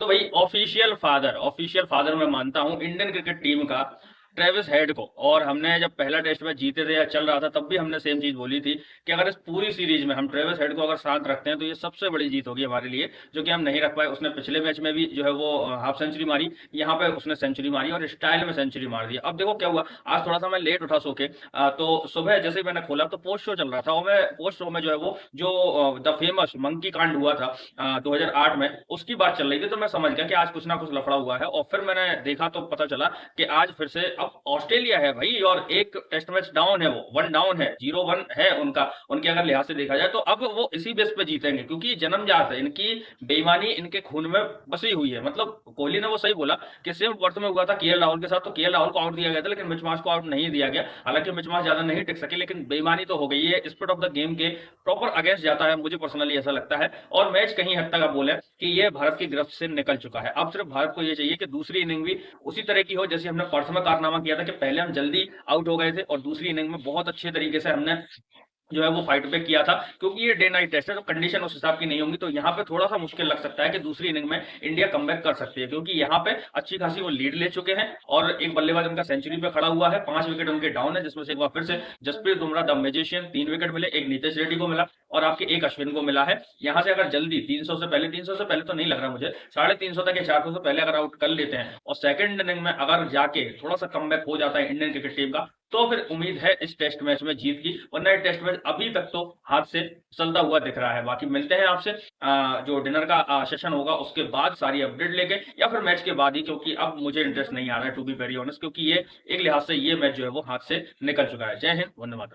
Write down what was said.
तो भाई official father मैं मानता हूँ इंडियन क्रिकेट टीम का ट्रेविस हेड को। और हमने जब पहला टेस्ट मैच जीते थे या चल रहा था तब भी हमने सेम चीज बोली थी कि अगर इस पूरी सीरीज में हम ट्रेविस हेड को अगर साथ रखते हैं तो ये सबसे बड़ी जीत होगी हमारे लिए, जो कि हम नहीं रख पाए। उसने पिछले मैच में भी जो है वो हाफ सेंचुरी मारी, यहाँ पे उसने सेंचुरी मारी और स्टाइल में सेंचुरी मार दी। अब देखो क्या हुआ, आज थोड़ा सा मैं लेट उठा सो के, तो सुबह जैसे ही मैंने खोला तो पोस्ट शो चल रहा था और मैं पोस्ट शो में जो है वो जो द फेमस मंकी कांड हुआ था 2008 में, उसकी बात चल रही थी। तो मैं समझ गया कि आज कुछ ना कुछ लफड़ा हुआ है। और फिर मैंने देखा तो पता चला कि आज फिर से अब ऑस्ट्रेलिया है भाई और एक टेस्ट मैच डाउन है, वो वन डाउन है, 0-1 है उनका, उनके अगर लिहाज से देखा जाए तो अब वो इसी बेस पे जीतेंगे क्योंकि जन्मजात है इनकी बेईमानी, इनके खून में बसी हुई है। मतलब कोहली ने वो सही बोला कि सेम वर्थ में हुआ था केएल राहुल के साथ, तो केएल राहुल को आउट दिया गया था लेकिन मिचमास को आउट नहीं दिया गया। हालांकि मिचमास ज्यादा नहीं टिक सके लेकिन बेईमानी तो हो गई है, स्पिरिट ऑफ द गेम के प्रॉपर अगेंस्ट जाता है, मुझे पर्सनली ऐसा लगता है। और मैच कहीं हद तक आप बोले कि ये भारत की गिरफ्त से निकल चुका है। अब सिर्फ भारत को ये चाहिए कि दूसरी इनिंग भी उसी तरह की हो जैसे हमने पर्थ में कारनामा किया था कि पहले हम जल्दी आउट हो गए थे और दूसरी इनिंग में बहुत अच्छे तरीके से हमने जो है वो फाइट बैक किया था। क्योंकि ये डे नाइट टेस्ट है तो कंडीशन उस हिसाब की नहीं होंगी, तो यहाँ पे थोड़ा सा मुश्किल लग सकता है कि दूसरी इनिंग में इंडिया कमबैक कर सकती है, क्योंकि यहाँ पे अच्छी खासी वो लीड ले चुके हैं और एक बल्लेबाज उनका सेंचुरी पे खड़ा हुआ है, 5 विकेट उनके डाउन है, जिसमें से एक बार फिर से Jasprit Bumrah the magician 3 wicket मिले, एक नीतीश रेड्डी को मिला और आपके एक अश्विन को मिला है। यहाँ से अगर जल्दी 300 से पहले तो नहीं लग रहा मुझे, 350 तक या 400 से पहले अगर आउट कर लेते हैं और सेकंड इनिंग में अगर जाके थोड़ा सा कमबैक हो जाता है इंडियन क्रिकेट टीम का, तो फिर उम्मीद है इस टेस्ट मैच में जीत की। वरना ये टेस्ट मैच अभी तक तो हाथ से चलता हुआ दिख रहा है। बाकी मिलते हैं आपसे जो डिनर का सेशन होगा उसके बाद सारी अपडेट लेके, या फिर मैच के बाद ही, क्योंकि अब मुझे इंटरेस्ट नहीं आ रहा है टू बी वेरी ऑनेस्ट, क्योंकि ये एक लिहाज से ये मैच जो है वो हाथ से निकल चुका है। जय हिंद, वंदे मातरम।